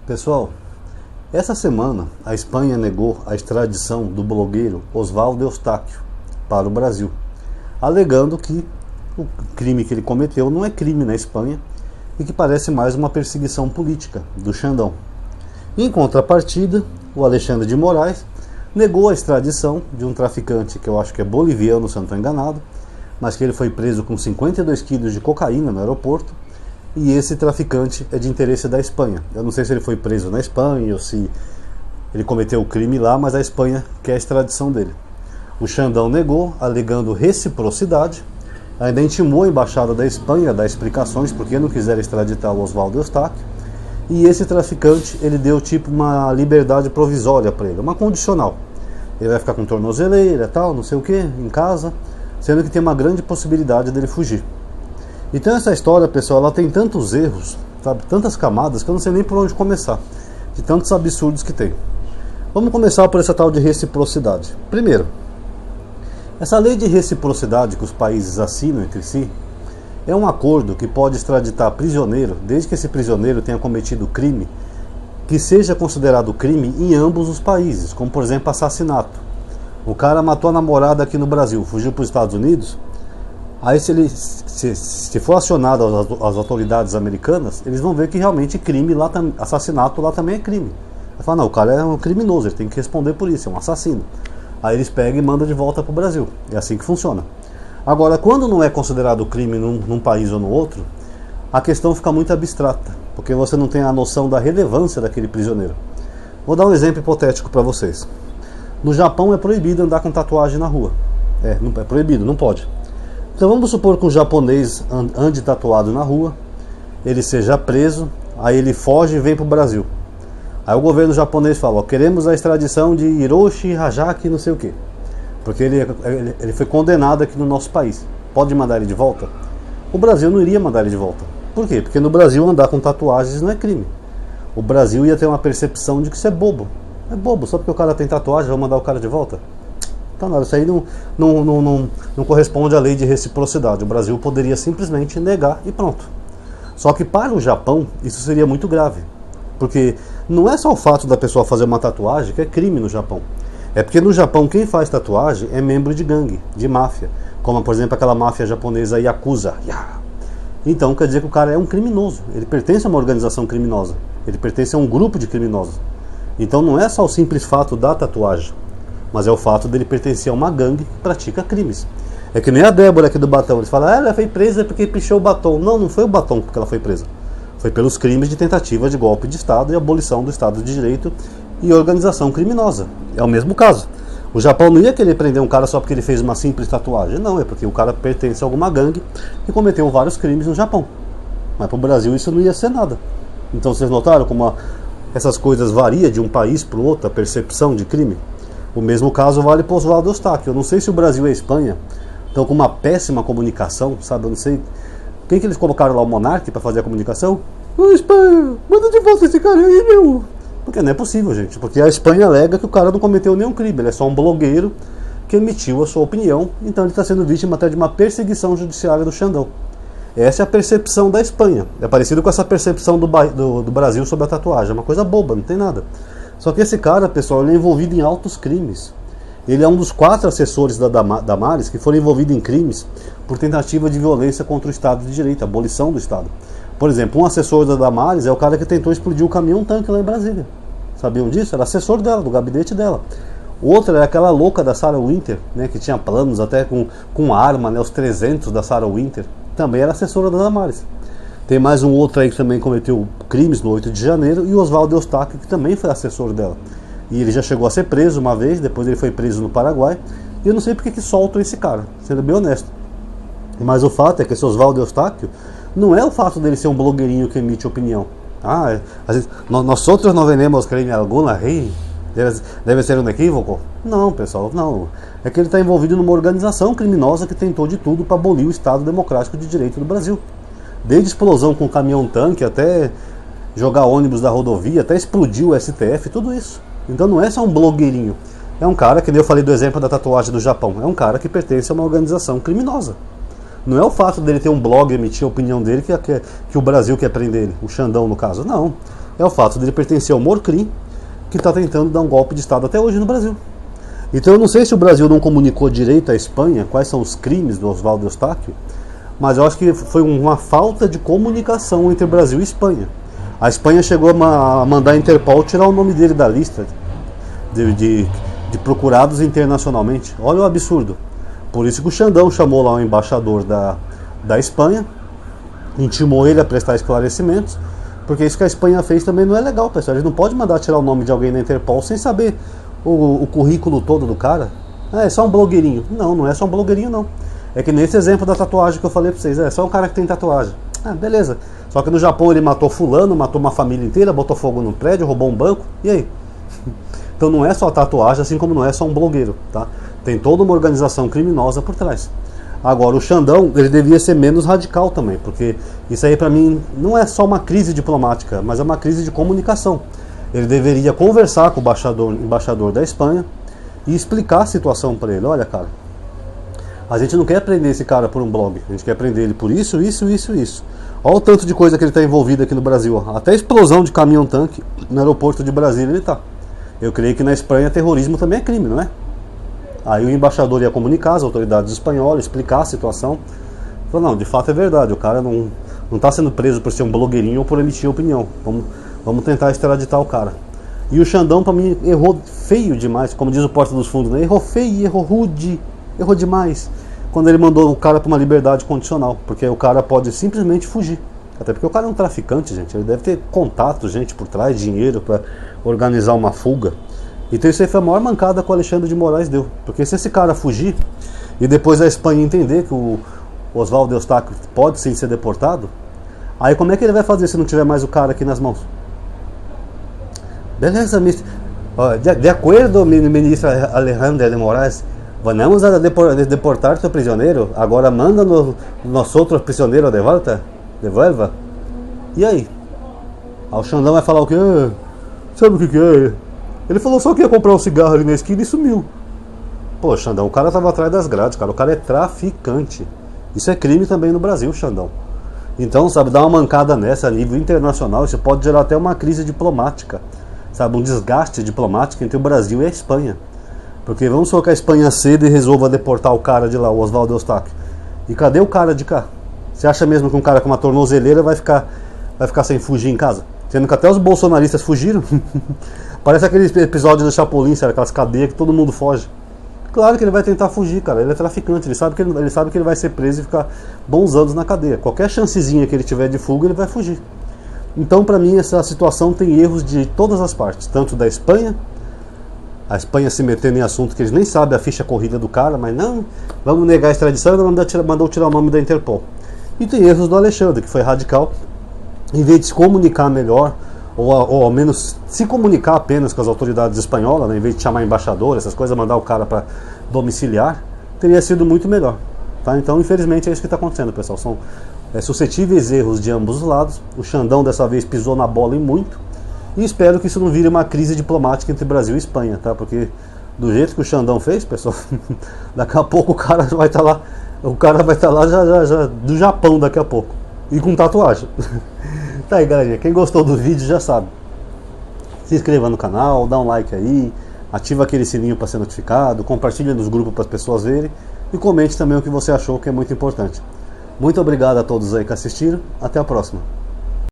Pessoal, essa semana a Espanha negou a extradição do blogueiro Osvaldo Eustáquio para o Brasil, alegando que o crime que ele cometeu não é crime na Espanha e que parece mais uma perseguição política do Xandão. Em contrapartida, o Alexandre de Moraes negou a extradição de um traficante que eu acho que é boliviano, se eu não estou enganado, mas que ele foi preso com 52 quilos de cocaína no aeroporto, e esse traficante é de interesse da Espanha. Eu não sei se ele foi preso na Espanha ou se ele cometeu o crime lá, mas a Espanha quer a extradição dele. O Xandão negou, alegando reciprocidade, ainda intimou a embaixada da Espanha a dar explicações porque não quiser extraditar o Osvaldo Eustáquio, e esse traficante ele deu tipo uma liberdade provisória para ele, uma condicional. Ele vai ficar com tornozeleira, tal, não sei o que, em casa, sendo que tem uma grande possibilidade dele fugir. Então essa história, pessoal, ela tem tantos erros, sabe, tantas camadas, que eu não sei nem por onde começar, de tantos absurdos que tem. Vamos começar por essa tal de reciprocidade. Primeiro, essa lei de reciprocidade que os países assinam entre si é um acordo que pode extraditar prisioneiro, desde que esse prisioneiro tenha cometido crime que seja considerado crime em ambos os países, como por exemplo assassinato. O cara matou a namorada aqui no Brasil, fugiu para os Estados Unidos. Aí se for acionado às autoridades americanas, eles vão ver que realmente crime lá, assassinato lá também é crime. Vai falar, não, o cara é um criminoso, ele tem que responder por isso, é um assassino. Aí eles pegam e mandam de volta para o Brasil. É assim que funciona. Agora, quando não é considerado crime num país ou no outro, a questão fica muito abstrata, porque você não tem a noção da relevância daquele prisioneiro. Vou dar um exemplo hipotético para vocês. No Japão é proibido andar com tatuagem na rua. É proibido, não pode. Então vamos supor que um japonês ande tatuado na rua, ele seja preso, aí ele foge e vem para o Brasil. Aí o governo japonês fala, ó, queremos a extradição de Hiroshi Hajaki não sei o que, porque ele foi condenado aqui no nosso país. Pode mandar ele de volta? O Brasil não iria mandar ele de volta. Por quê? Porque no Brasil andar com tatuagens não é crime. O Brasil ia ter uma percepção de que isso é bobo. É bobo, só porque o cara tem tatuagem, vai mandar o cara de volta? Então, não, isso aí não corresponde à lei de reciprocidade. O Brasil poderia simplesmente negar e pronto. Só que para o Japão, isso seria muito grave. Porque não é só o fato da pessoa fazer uma tatuagem que é crime no Japão. É porque no Japão quem faz tatuagem é membro de gangue, de máfia. Como, por exemplo, aquela máfia japonesa Yakuza. Então quer dizer que o cara é um criminoso. Ele pertence a uma organização criminosa. Ele pertence a um grupo de criminosos. Então não é só o simples fato da tatuagem, mas é o fato dele pertencer a uma gangue que pratica crimes. É que nem a Débora aqui do Batom. Eles falam, ela foi presa porque pichou o batom. Não, não foi o batom porque ela foi presa. Foi pelos crimes de tentativa de golpe de Estado e abolição do Estado de Direito e organização criminosa. É o mesmo caso. O Japão não ia querer prender um cara só porque ele fez uma simples tatuagem. Não, é porque o cara pertence a alguma gangue que cometeu vários crimes no Japão. Mas para o Brasil isso não ia ser nada. Então vocês notaram como essas coisas variam de um país para o outro, a percepção de crime? O mesmo caso vale para o Osvaldo Eustáquio. Eu não sei se o Brasil e a Espanha estão com uma péssima comunicação, sabe? Eu não sei. Quem que eles colocaram lá, o Monark, para fazer a comunicação? Ô Espanha, manda de volta esse cara aí, meu! Porque não é possível, gente. Porque a Espanha alega que o cara não cometeu nenhum crime. Ele é só um blogueiro que emitiu a sua opinião. Então ele está sendo vítima até de uma perseguição judiciária do Xandão. Essa é a percepção da Espanha. É parecido com essa percepção do Brasil sobre a tatuagem. É uma coisa boba, não tem nada. Só que esse cara, pessoal, ele é envolvido em altos crimes. Ele é um dos 4 assessores da Damares que foram envolvidos em crimes por tentativa de violência contra o Estado de Direito, abolição do Estado. Por exemplo, um assessor da Damares é o cara que tentou explodir o caminhão-tanque lá em Brasília. Sabiam disso? Era assessor dela, do gabinete dela. O outro era aquela louca da Sarah Winter, né, que tinha planos até com arma, né, os 300 da Sarah Winter. Também era assessora da Damares. Tem mais um outro aí que também cometeu crimes no 8 de janeiro, e o Osvaldo Eustáquio, que também foi assessor dela. E ele já chegou a ser preso uma vez, depois ele foi preso no Paraguai, e eu não sei porque que soltam esse cara, sendo bem honesto. Mas o fato é que esse Osvaldo Eustáquio não é o fato dele ser um blogueirinho que emite opinião. Nós outros não vendemos crime alguma, deve ser um equívoco? Não, pessoal, não. É que ele está envolvido numa organização criminosa que tentou de tudo para abolir o Estado Democrático de Direito do Brasil. Desde explosão com caminhão-tanque, até jogar ônibus da rodovia, até explodir o STF, tudo isso. Então não é só um blogueirinho. É um cara, que nem eu falei do exemplo da tatuagem do Japão, é um cara que pertence a uma organização criminosa. Não é o fato dele ter um blog e emitir a opinião dele que o Brasil quer prender ele, o Xandão no caso, não. é o fato de ele pertencer ao Morcrim, que está tentando dar um golpe de Estado até hoje no Brasil. Então eu não sei se o Brasil não comunicou direito à Espanha quais são os crimes do Oswaldo Eustáquio, mas eu acho que foi uma falta de comunicação entre Brasil e Espanha. A Espanha chegou a mandar a Interpol tirar o nome dele da lista de procurados internacionalmente. Olha o absurdo. Por isso que o Xandão chamou lá o embaixador da Espanha, intimou ele a prestar esclarecimentos, porque isso que a Espanha fez também não é legal, pessoal. Ele não pode mandar tirar o nome de alguém na Interpol sem saber o currículo todo do cara. É só um blogueirinho. Não, não é só um blogueirinho, não. É que nesse exemplo da tatuagem que eu falei pra vocês, é só um cara que tem tatuagem. Ah, beleza. Só que no Japão ele matou fulano, matou uma família inteira, botou fogo no prédio, roubou um banco, e aí? Então não é só tatuagem, assim como não é só um blogueiro, tá? Tem toda uma organização criminosa por trás. Agora, o Xandão, ele devia ser menos radical também, porque isso aí pra mim não é só uma crise diplomática, mas é uma crise de comunicação. Ele deveria conversar com o embaixador da Espanha e explicar a situação para ele. Olha, cara, a gente não quer prender esse cara por um blog, a gente quer prender ele por isso. Olha o tanto de coisa que ele está envolvido aqui no Brasil. Até explosão de caminhão-tanque no aeroporto de Brasília ele está. Eu creio que na Espanha terrorismo também é crime, não é? Aí o embaixador ia comunicar às autoridades espanholas, explicar a situação. Falou, não, de fato é verdade, o cara não está sendo preso por ser um blogueirinho ou por emitir opinião. Vamos tentar extraditar o cara. E o Xandão, pra mim, errou feio demais, como diz o Porta dos Fundos, né? Errou feio, errou rude, errou demais, quando ele mandou o cara para uma liberdade condicional, porque o cara pode simplesmente fugir. Até porque o cara é um traficante, gente, ele deve ter contato, gente, por trás, dinheiro para organizar uma fuga. Então isso aí foi a maior mancada que o Alexandre de Moraes deu, porque se esse cara fugir e depois a Espanha entender que o Oswaldo Eustáquio pode sim ser deportado, aí como é que ele vai fazer se não tiver mais o cara aqui nas mãos? Beleza, de acordo, ministro Alexandre de Moraes, vamos a deportar seu prisioneiro, agora manda nós outros prisioneiros de volta, devolva. E aí? O Xandão vai falar o quê? Sabe o que é? Ele falou só que ia comprar um cigarro ali na esquina e sumiu. Pô, Xandão, o cara tava atrás das grades, cara. O cara é traficante. Isso é crime também no Brasil, Xandão. Então, sabe, dá uma mancada nessa a nível internacional. Isso pode gerar até uma crise diplomática. Sabe, um desgaste diplomático entre o Brasil e a Espanha. Porque vamos supor que a Espanha ceda e resolva deportar o cara de lá, o Oswaldo Eustáquio. E cadê o cara de cá? Você acha mesmo que um cara com uma tornozeleira vai ficar sem fugir em casa? Sendo que até os bolsonaristas fugiram. Parece aquele episódio do Chapolin, sabe? Aquelas cadeias que todo mundo foge. Claro que ele vai tentar fugir, cara. Ele é traficante, ele sabe que ele vai ser preso e ficar bons anos na cadeia. Qualquer chancezinha que ele tiver de fuga, ele vai fugir. Então, pra mim, essa situação tem erros de todas as partes. Tanto da Espanha, a Espanha se metendo em assunto que eles nem sabem a ficha corrida do cara, mas não, vamos negar a extradição e mandou tirar o nome da Interpol. E tem erros do Alexandre, que foi radical. Em vez de se comunicar melhor, ou ao menos se comunicar apenas com as autoridades espanholas, né, em vez de chamar embaixador, essas coisas, mandar o cara para domiciliar, teria sido muito melhor. Tá? Então, infelizmente, é isso que está acontecendo, pessoal. São suscetíveis erros de ambos os lados. O Xandão, dessa vez, pisou na bola em muito. E espero que isso não vire uma crise diplomática entre Brasil e Espanha, tá? Porque do jeito que o Xandão fez, pessoal, daqui a pouco o cara vai estar lá. O cara vai estar lá já do Japão daqui a pouco. E com tatuagem. Tá aí, galerinha. Quem gostou do vídeo já sabe. Se inscreva no canal, dá um like aí, ativa aquele sininho para ser notificado, compartilha nos grupos para as pessoas verem e comente também o que você achou, que é muito importante. Muito obrigado a todos aí que assistiram. Até a próxima.